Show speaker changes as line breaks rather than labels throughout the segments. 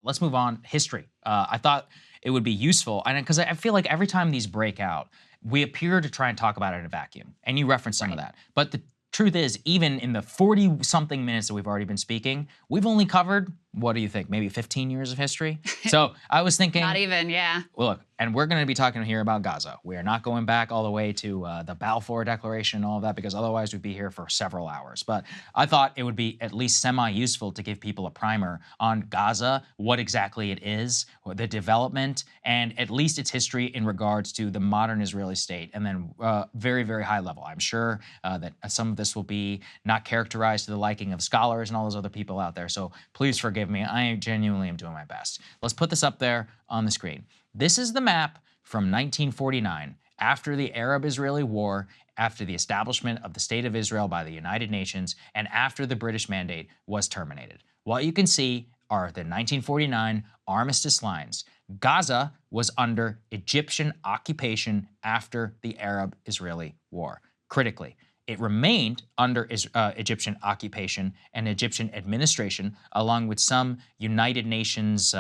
Let's move on. History. I thought it would be useful, and because I feel like every time these break out, we appear to try and talk about it in a vacuum, and you referenced some of that. But the truth is, even in the 40-something minutes that we've already been speaking, we've only covered, what do you think, maybe 15 years of history? So I was thinking—
Not even, yeah.
Well, look, and we're going to be talking here about Gaza. We are not going back all the way to the Balfour Declaration and all of that, because otherwise we'd be here for several hours. But I thought it would be at least semi-useful to give people a primer on Gaza, what exactly it is, the development, and at least its history in regards to the modern Israeli state, and then very, very high level. I'm sure that some of this will be not characterized to the liking of scholars and all those other people out there, so please forgive me. I genuinely am doing my best. Let's put this up there on the screen. This is the map from 1949, after the Arab-Israeli War, after the establishment of the State of Israel by the United Nations, and after the British Mandate was terminated. What you can see are the 1949 armistice lines. Gaza was under Egyptian occupation after the Arab-Israeli War. Critically, it remained under Egyptian occupation and Egyptian administration, along with some United Nations,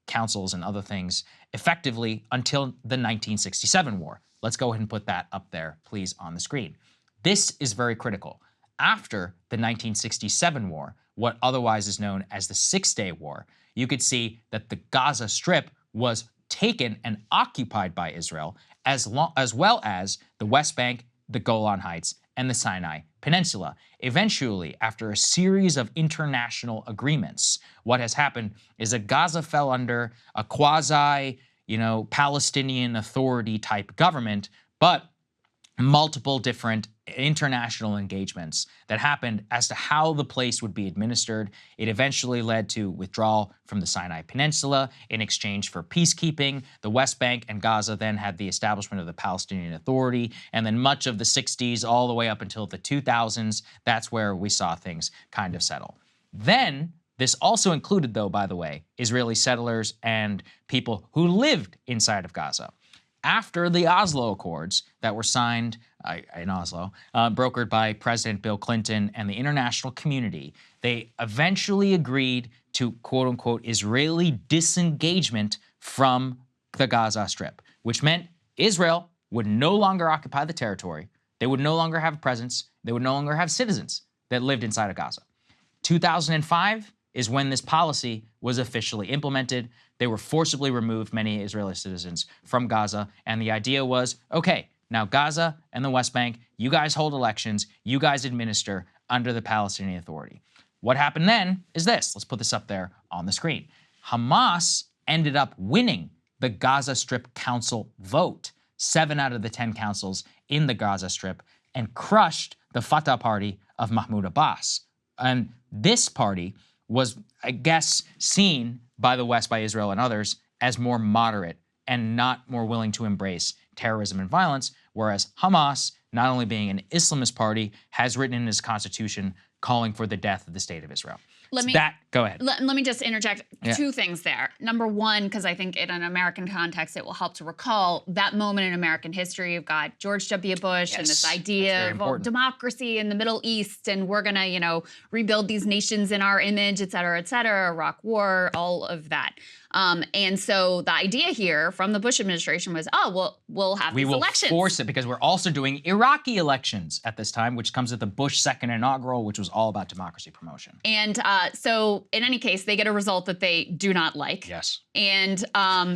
councils and other things, effectively until the 1967 war. Let's go ahead and put that up there, please, on the screen. This is very critical. After the 1967 war, what otherwise is known as the Six-Day War, you could see that the Gaza Strip was taken and occupied by Israel, as well as the West Bank, the Golan Heights, and the Sinai Peninsula. Eventually, after a series of international agreements, what has happened is that Gaza fell under a quasi, Palestinian Authority type government, but multiple different international engagements that happened as to how the place would be administered. It eventually led to withdrawal from the Sinai Peninsula in exchange for peacekeeping. The West Bank and Gaza then had the establishment of the Palestinian Authority, and then much of the 60s all the way up until the 2000s, that's where we saw things kind of settle. Then, this also included, though, by the way, Israeli settlers and people who lived inside of Gaza. After the Oslo Accords that were signed in Oslo, brokered by President Bill Clinton and the international community, they eventually agreed to, quote-unquote, Israeli disengagement from the Gaza Strip, which meant Israel would no longer occupy the territory. They would no longer have a presence. They would no longer have citizens that lived inside of Gaza. 2005 is when this policy was officially implemented. They were forcibly removed, many Israeli citizens, from Gaza, and the idea was, okay, now Gaza and the West Bank, you guys hold elections, you guys administer under the Palestinian Authority. What happened then is this. Let's put this up there on the screen. Hamas ended up winning the Gaza Strip Council vote, 7 out of the 10 councils in the Gaza Strip, and crushed the Fatah party of Mahmoud Abbas. And this party was, I guess, seen by the West, by Israel and others, as more moderate and not more willing to embrace terrorism and violence, whereas Hamas, not only being an Islamist party, has written in its constitution calling for the death of the State of Israel. Go ahead.
Let me just interject 2 things there. Number one, because I think in an American context, it will help to recall that moment in American history. You've got George W. Bush and this idea of democracy in the Middle East, and we're going to, rebuild these nations in our image, et cetera, Iraq War, all of that. And so the idea here from the Bush administration was, we'll have these elections.
We will force it because we're also doing Iraqi elections at this time, which comes at the Bush second inaugural, which was all about democracy promotion.
And so in any case, they get a result that they do not like.
Yes.
And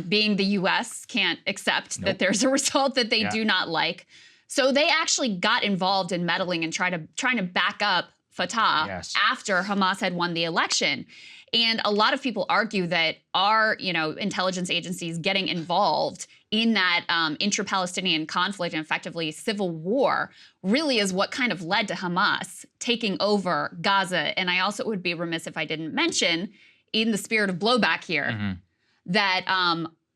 being the U.S. can't accept that there's a result that they do not like. So they actually got involved in meddling and trying to back up Fatah after Hamas had won the election. And a lot of people argue that our, intelligence agencies getting involved in that intra-Palestinian conflict and effectively civil war really is what kind of led to Hamas taking over Gaza. And I also would be remiss if I didn't mention, in the spirit of blowback here, that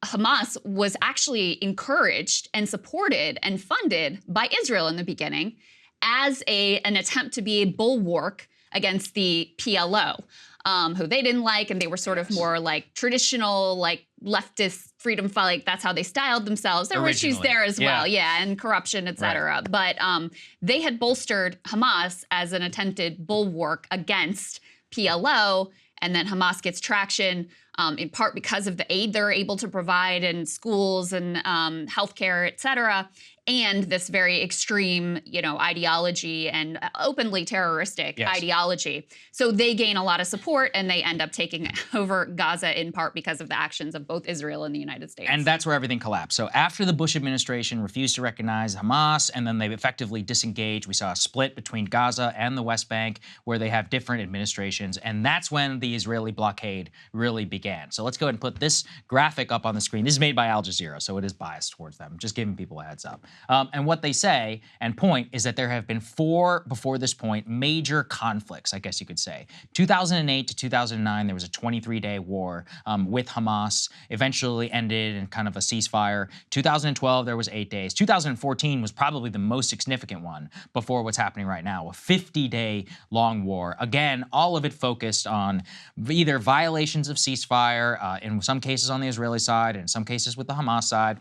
Hamas was actually encouraged and supported and funded by Israel in the beginning as an attempt to be a bulwark against the PLO. Who they didn't like, and they were sort of more like traditional, like leftist freedom, like that's how they styled themselves. There were issues there as well, and corruption, et cetera. But they had bolstered Hamas as an attempted bulwark against PLO, and then Hamas gets traction in part because of the aid they're able to provide in schools and healthcare, et cetera, and this very extreme, ideology and openly terroristic ideology. So they gain a lot of support, and they end up taking over Gaza in part because of the actions of both Israel and the United States.
And that's where everything collapsed. So after the Bush administration refused to recognize Hamas, and then they effectively disengaged, we saw a split between Gaza and the West Bank, where they have different administrations, and that's when the Israeli blockade really began. So let's go ahead and put this graphic up on the screen. This is made by Al Jazeera, so it is biased towards them. Just giving people a heads up. And what they say and point is that there have been 4, before this point, major conflicts, I guess you could say. 2008 to 2009, there was a 23-day war with Hamas, eventually ended in kind of a ceasefire. 2012, there was 8 days. 2014 was probably the most significant one before what's happening right now, a 50-day long war. Again, all of it focused on either violations of ceasefire, in some cases on the Israeli side, and in some cases with the Hamas side.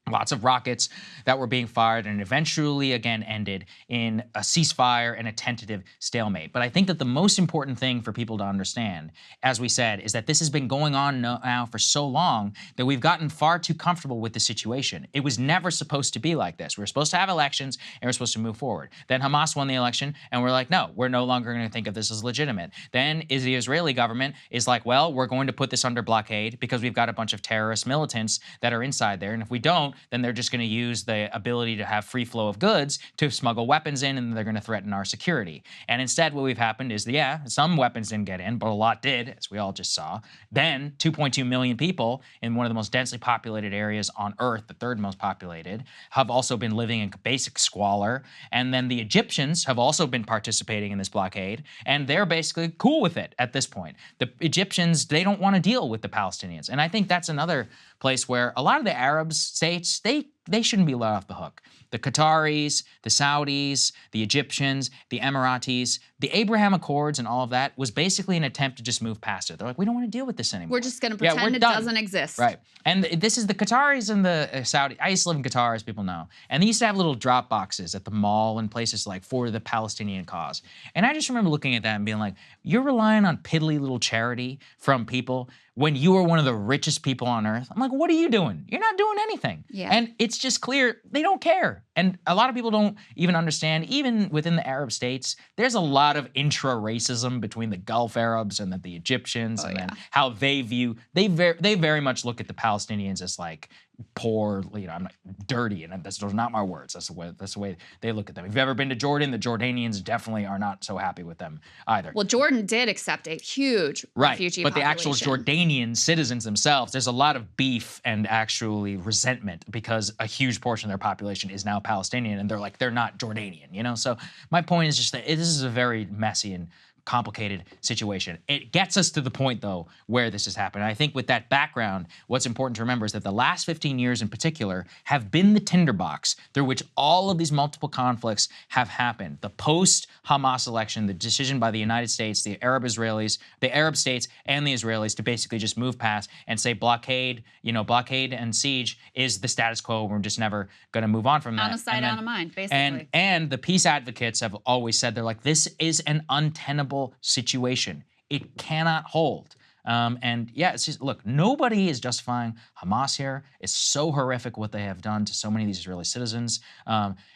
Lots of rockets that were being fired, and eventually again ended in a ceasefire and a tentative stalemate. But I think that the most important thing for people to understand, as we said, is that this has been going on now for so long that we've gotten far too comfortable with the situation. It was never supposed to be like this. We were supposed to have elections and we're supposed to move forward. Then Hamas won the election and we're like, no, we're no longer going to think of this as legitimate. Then is the Israeli government is like, well, we're going to put this under blockade because we've got a bunch of terrorist militants that are inside there. And if we don't, then they're just going to use the ability to have free flow of goods to smuggle weapons in, and they're going to threaten our security. And instead, what we've happened is, some weapons didn't get in, but a lot did, as we all just saw. Then 2.2 million people in one of the most densely populated areas on Earth, the 3rd most populated, have also been living in basic squalor. And then the Egyptians have also been participating in this blockade, and they're basically cool with it at this point. The Egyptians, they don't want to deal with the Palestinians. And I think that's another place where a lot of the Arab states, they shouldn't be let off the hook. The Qataris, the Saudis, the Egyptians, the Emiratis, the Abraham Accords and all of that was basically an attempt to just move past it. They're like, we don't want to deal with this anymore.
We're just going to pretend it doesn't exist.
Right. And this is the Qataris and the Saudi. I used to live in Qatar, as people know. And they used to have little drop boxes at the mall and places like for the Palestinian cause. And I just remember looking at that and being like, you're relying on piddly little charity from people when you are one of the richest people on earth. I'm like, what are you doing? You're not doing anything.
Yeah.
And it's just clear they don't care. And a lot of people don't even understand, even within the Arab states, there's a lot of intra-racism between the Gulf Arabs and the Egyptians, then how they view, they very much look at the Palestinians as like poor, I'm not dirty, and those are not my words. That's the way they look at them. If you've ever been to Jordan, the Jordanians definitely are not so happy with them either.
Well, Jordan did accept a huge refugee
but
population.
the actual Jordanian citizens themselves, there's a lot of beef and actually resentment because a huge portion of their population is now Palestinian, and they're not Jordanian, So my point is just that this is a very messy and complicated situation. It gets us to the point, though, where this has happened. And I think with that background, what's important to remember is that the last 15 years in particular have been the tinderbox through which all of these multiple conflicts have happened. The post-Hamas election, the decision by the United States, the Arab states and the Israelis to basically just move past and say blockade and siege is the status quo. We're just never going to move on from that.
Out of sight, out of mind, basically.
And the peace advocates have always said, they're like, this is an untenable situation. It cannot hold. It's just, look, nobody is justifying Hamas here. It's so horrific what they have done to so many of these Israeli citizens.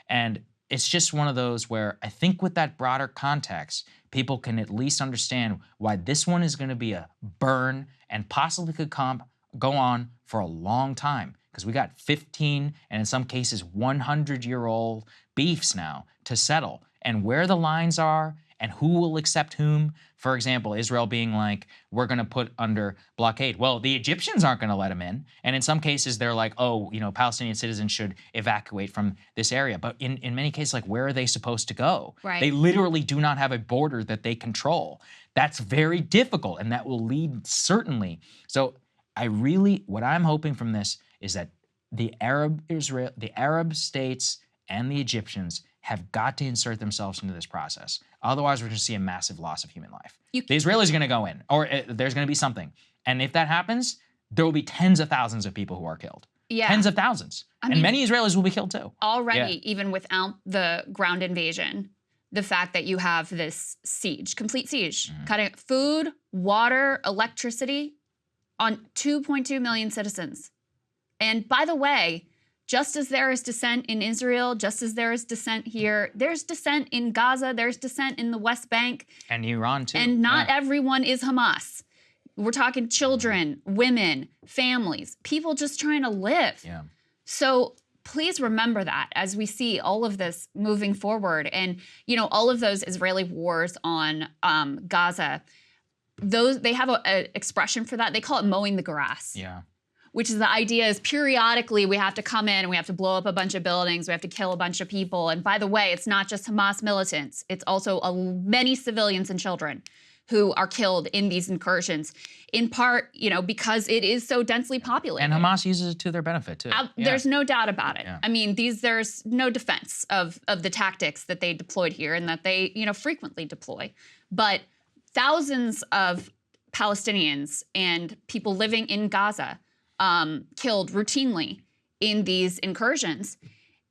And it's just one of those where I think with that broader context, people can at least understand why this one is going to be a burn and possibly could go on for a long time. Because we got 15 and in some cases 100-year-old beefs now to settle. And where the lines are and who will accept whom. For example, Israel being like, we're going to put under blockade. Well, the Egyptians aren't going to let them in. And in some cases, they're like, Palestinian citizens should evacuate from this area. But in many cases, like, where are they supposed to go?
Right.
They literally do not have a border that they control. That's very difficult, and that will lead certainly. So what I'm hoping from this is that the Arab states and the Egyptians have got to insert themselves into this process. Otherwise, we're going to see a massive loss of human life. The Israelis are going to go in, or there's going to be something. And if that happens, there will be tens of thousands of people who are killed.
Yeah.
Tens of thousands. And many Israelis will be killed too.
Already, even without the ground invasion, the fact that you have this siege, complete siege, cutting food, water, electricity, on 2.2 million citizens. And by the way, just as there is dissent in Israel, just as there is dissent here, there's dissent in Gaza, there's dissent in the West Bank.
And Iran, too.
And not everyone is Hamas. We're talking children, women, families, people just trying to live.
Yeah.
So please remember that as we see all of this moving forward. And, you know, all of those Israeli wars on Gaza, they have an expression for that. They call it mowing the grass.
Yeah.
Which is the idea is periodically we have to come in and we have to blow up a bunch of buildings, we have to kill a bunch of people. And by the way, it's not just Hamas militants. It's also many civilians and children who are killed in these incursions, in part, you know, because it is so densely populated.
And Hamas uses it to their benefit, too.
There's no doubt about it.
Yeah.
I mean, there's no defense of the tactics that they deployed here and that they, you know, frequently deploy. But thousands of Palestinians and people living in Gaza killed routinely in these incursions.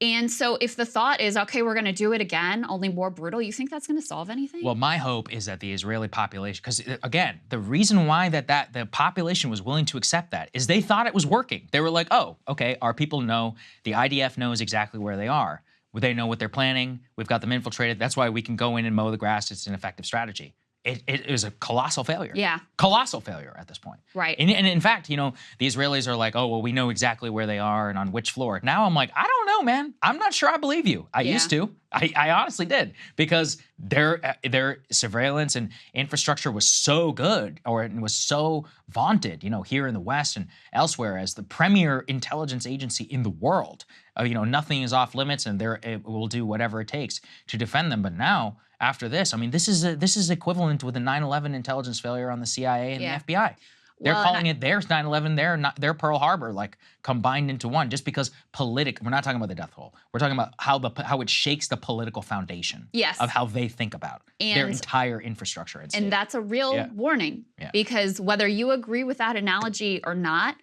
And so if the thought is, okay, we're going to do it again, only more brutal, you think that's going to solve anything?
Well, my hope is that the Israeli population, because again, the reason why the population was willing to accept that is they thought it was working. They were like, oh, okay, our people know, the IDF knows exactly where they are. They know what they're planning. We've got them infiltrated. That's why we can go in and mow the grass. It's an effective strategy. It is a colossal failure.
Yeah.
Colossal failure at this point.
Right.
And in fact, you know, the Israelis are like, oh, well, we know exactly where they are and on which floor. Now I'm like, I don't know, man. I'm not sure I believe you. I used to. I honestly did. Because their surveillance and infrastructure was so good, or it was so vaunted, you know, here in the West and elsewhere as the premier intelligence agency in the world. You know, nothing is off limits and it will do whatever it takes to defend them. But now, after this, I mean, this is equivalent with the 9/11 intelligence failure on the CIA and the FBI. They're calling it their 9/11, their Pearl Harbor, like combined into one, just because we're not talking about the death toll. We're talking about how it shakes the political foundation of how they think about their entire infrastructure.
And that's a real warning, because whether you agree with that analogy or not,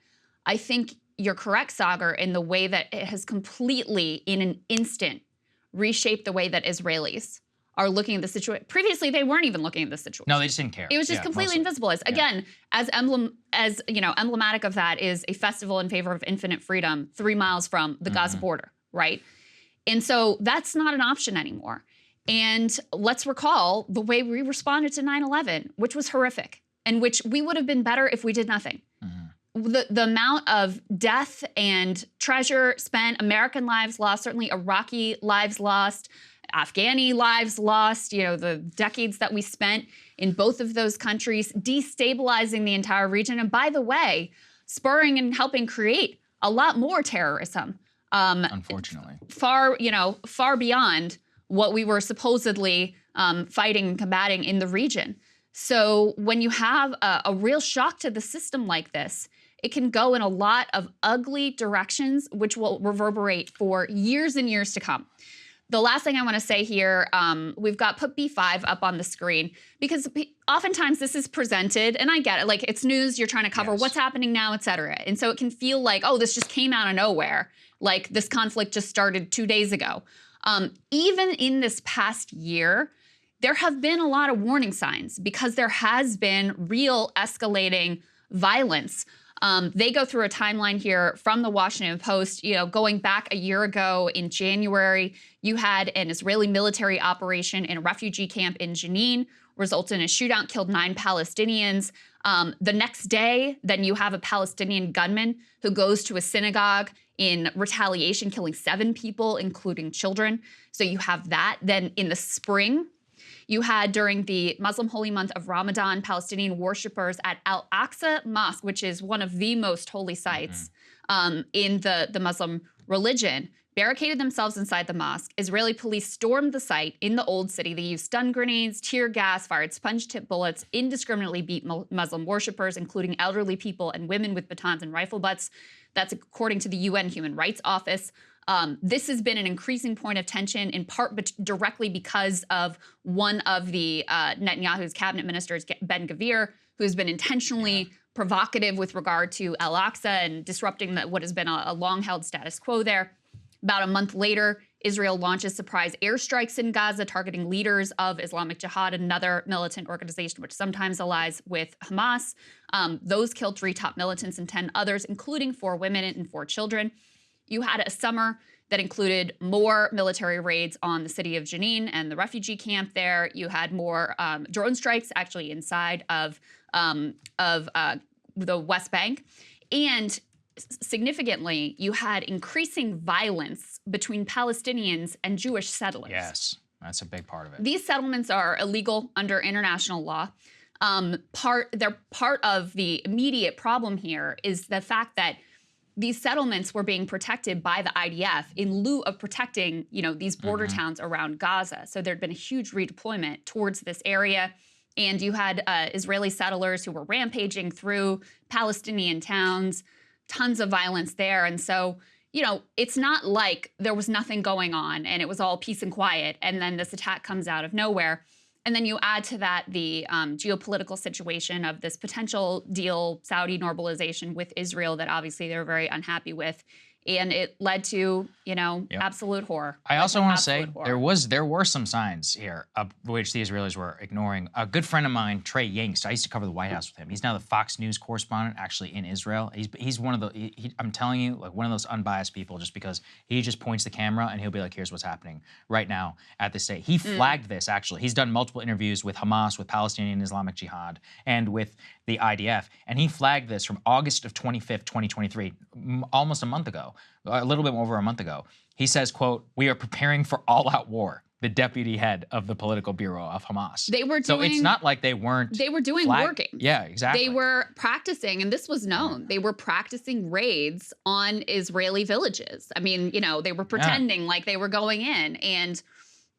I think you're correct, Saagar, in the way that it has completely, in an instant, reshaped the way that Israelis are looking at the situation. Previously, they weren't even looking at the situation.
No, they just didn't care.
It was just completely invisible. Again, as emblematic of that is a festival in favor of infinite freedom 3 miles from the Gaza border, right? And so that's not an option anymore. And let's recall the way we responded to 9/11, which was horrific, and which we would have been better if we did nothing. The amount of death and treasure spent, American lives lost, certainly Iraqi lives lost, Afghani lives lost, you know, the decades that we spent in both of those countries, destabilizing the entire region. And by the way, spurring and helping create a lot more terrorism.
Unfortunately.
Far beyond what we were supposedly fighting and combating in the region. So when you have a real shock to the system like this, it can go in a lot of ugly directions, which will reverberate for years and years to come. The last thing I want to say here, we've got put B5 up on the screen, because oftentimes this is presented, and I get it, like it's news, you're trying to cover what's happening now, et cetera. And so it can feel like, oh, this just came out of nowhere, like this conflict just started 2 days ago. Even in this past year, there have been a lot of warning signs, because there has been real escalating violence. They go through a timeline here from the Washington Post, you know, going back a year ago in January, you had an Israeli military operation in a refugee camp in Jenin, resulted in a shootout, killed 9 Palestinians. The next day, then you have a Palestinian gunman who goes to a synagogue in retaliation, killing 7 people, including children. So you have that. Then in the spring, you had, during the Muslim holy month of Ramadan, Palestinian worshipers at Al-Aqsa Mosque, which is one of the most holy sites in the Muslim religion, barricaded themselves inside the mosque. Israeli police stormed the site in the Old City. They used stun grenades, tear gas, fired sponge-tip bullets, indiscriminately beat Muslim worshipers, including elderly people and women with batons and rifle butts. That's according to the UN Human Rights Office. This has been an increasing point of tension, in part directly because of one of the Netanyahu's cabinet ministers, Ben-Gvir, who has been intentionally provocative with regard to Al-Aqsa and disrupting what has been a long-held status quo there. About a month later, Israel launches surprise airstrikes in Gaza, targeting leaders of Islamic Jihad, another militant organization which sometimes allies with Hamas. Those killed 3 top militants and 10 others, including 4 women and 4 children. You had a summer that included more military raids on the city of Jenin and the refugee camp there. You had more drone strikes actually inside of the West Bank. And significantly, you had increasing violence between Palestinians and Jewish settlers.
Yes, that's a big part of it.
These settlements are illegal under international law. They're part of the immediate problem here is the fact that these settlements were being protected by the IDF in lieu of protecting, these border towns around Gaza. So there'd been a huge redeployment towards this area. And you had Israeli settlers who were rampaging through Palestinian towns, tons of violence there. And so, it's not like there was nothing going on and it was all peace and quiet. And then this attack comes out of nowhere. And then you add to that the geopolitical situation of this potential deal, Saudi normalization with Israel that obviously they're very unhappy with. And it led to, absolute horror.
I also want to say there were some signs here of which the Israelis were ignoring. A good friend of mine, Trey Yingst, I used to cover the White House with him. He's now the Fox News correspondent actually in Israel. He's one of the, I'm telling you, like one of those unbiased people just because he just points the camera and he'll be like, here's what's happening right now at this state. He flagged this actually. He's done multiple interviews with Hamas, with Palestinian Islamic Jihad, and with the IDF. And he flagged this from August of 25th, 2023, almost a month ago, a little bit over a month ago. He says, quote, "We are preparing for all-out war," the deputy head of the political bureau of Hamas.
They were doing,
so it's not like they weren't.
They were doing war games.
Yeah, exactly.
They were practicing, and this was known. They were practicing raids on Israeli villages. I mean, they were pretending like they were going in. And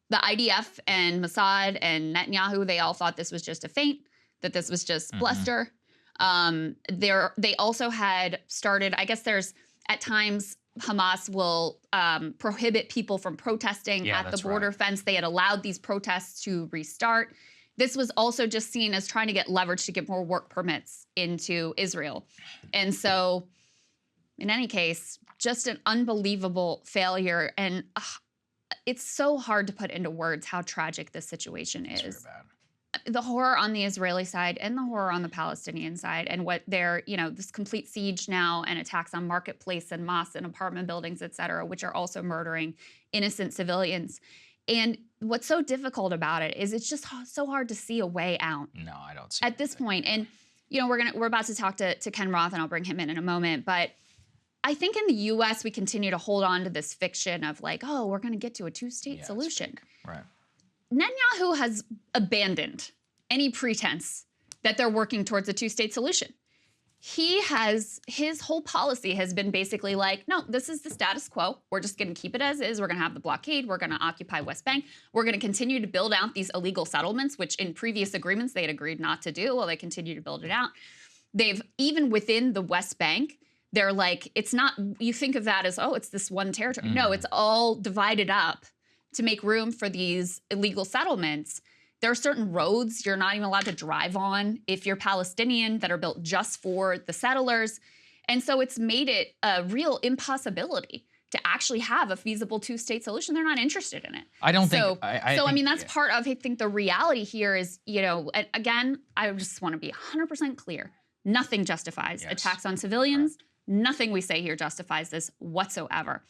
the IDF and Mossad and Netanyahu, they all thought this was just a feint, that this was just bluster. They also had started, I guess there's, at times, Hamas will prohibit people from protesting at the border fence. They had allowed these protests to restart. This was also just seen as trying to get leverage to get more work permits into Israel. And so, in any case, just an unbelievable failure. And it's so hard to put into words how tragic this situation is.
It's very bad.
The horror on the Israeli side and the horror on the Palestinian side, and what they're, this complete siege now and attacks on marketplace and mosques and apartment buildings, et cetera, which are also murdering innocent civilians. And what's so difficult about it is it's just so hard to see a way out.
No, I don't see
at this point. And, we're about to talk to Ken Roth, and I'll bring him in a moment. But I think in the U.S., we continue to hold on to this fiction of like, oh, we're going to get to a two-state solution.
Right.
Netanyahu has abandoned any pretense that they're working towards a two-state solution. His whole policy has been basically like, no, this is the status quo. We're just going to keep it as is. We're going to have the blockade. We're going to occupy West Bank. We're going to continue to build out these illegal settlements, which in previous agreements they had agreed not to do. Well, they continue to build it out. They've, even within the West Bank, they're like, it's not, you think of that as, oh, it's this one territory. No, it's all divided up to make room for these illegal settlements. There are certain roads you're not even allowed to drive on if you're Palestinian that are built just for the settlers. And so it's made it a real impossibility to actually have a feasible two-state solution. They're not interested in it.
I don't think.
I mean, that's part of, I think, the reality here is, again, I just want to be 100% clear. Nothing justifies attacks on civilians. Right. Nothing we say here justifies this whatsoever.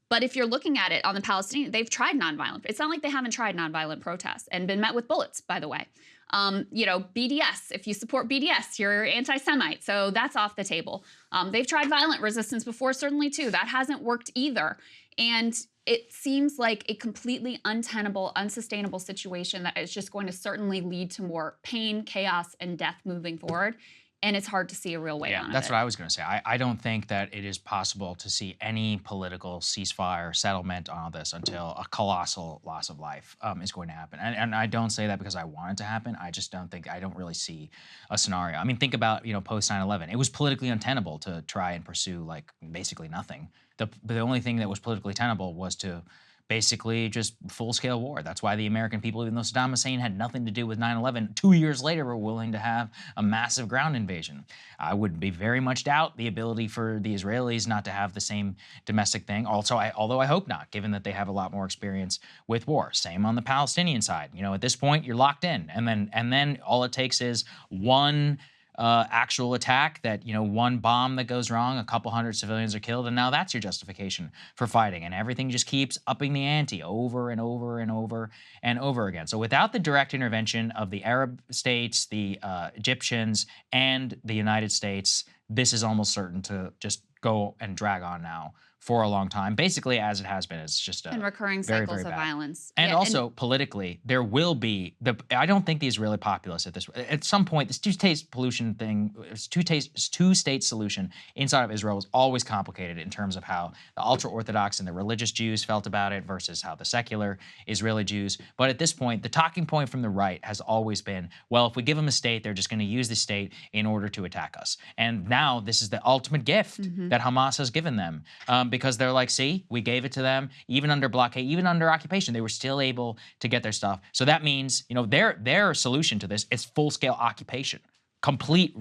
But if you're looking at it on the Palestinian, they've tried nonviolent. It's not like they haven't tried nonviolent protests and been met with bullets, by the way. BDS, if you support BDS, you're anti-Semite. So that's off the table. They've tried violent resistance before, certainly, too. That hasn't worked either. And it seems like a completely untenable, unsustainable situation that is just going to certainly lead to more pain, chaos, and death moving forward. And it's hard to see a real way out of it.
That's what I was going to say. I don't think that it is possible to see any political ceasefire settlement on this until a colossal loss of life is going to happen. And I don't say that because I want it to happen. I just I don't really see a scenario. I mean, think about, post 9/11. It was politically untenable to try and pursue, like, basically nothing. The only thing that was politically tenable was to basically just full-scale war. That's why the American people, even though Saddam Hussein had nothing to do with 9/11, 2 years later were willing to have a massive ground invasion. I would be very much doubt the ability for the Israelis not to have the same domestic thing. Also, although I hope not, given that they have a lot more experience with war. Same on the Palestinian side. You know, at this point, you're locked in, and then all it takes is one actual attack, that, you know, one bomb that goes wrong, a couple hundred civilians are killed, and now that's your justification for fighting, and everything just keeps upping the ante over and over and over and over again. So without the direct intervention of the Arab states, the Egyptians, and the United States, this is almost certain to just go and drag on now for a long time, basically as it has been. It's just
and recurring
very,
cycles
very
of
bad.
violence.
And also politically, there will be I don't think the Israeli populace at some point, this two-state pollution thing, two-state solution inside of Israel was always complicated in terms of how the ultra-Orthodox and the religious Jews felt about it versus how the secular Israeli Jews. But at this point, the talking point from the right has always been, well, if we give them a state, they're just going to use the state in order to attack us. And now this is the ultimate gift that Hamas has given them. Because they're like, see, we gave it to them, even under blockade, even under occupation, they were still able to get their stuff. So that means, you know, their solution to this is full-scale occupation, complete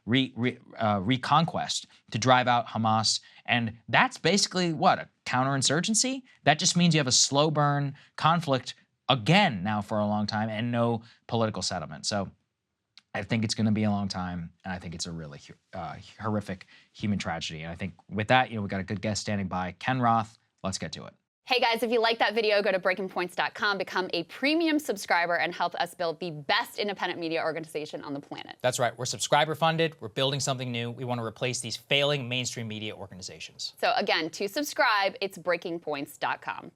reconquest to drive out Hamas. And that's basically what, a counterinsurgency? That just means you have a slow burn conflict again now for a long time and no political settlement. So I think it's going to be a long time, and I think it's a really horrific human tragedy. And I think with that, you know, we've got a good guest standing by, Ken Roth. Let's get to it.
Hey guys, if you like that video, go to breakingpoints.com, become a premium subscriber, and help us build the best independent media organization on the planet.
That's right. We're subscriber funded. We're building something new. We want to replace these failing mainstream media organizations.
So again, to subscribe, it's breakingpoints.com.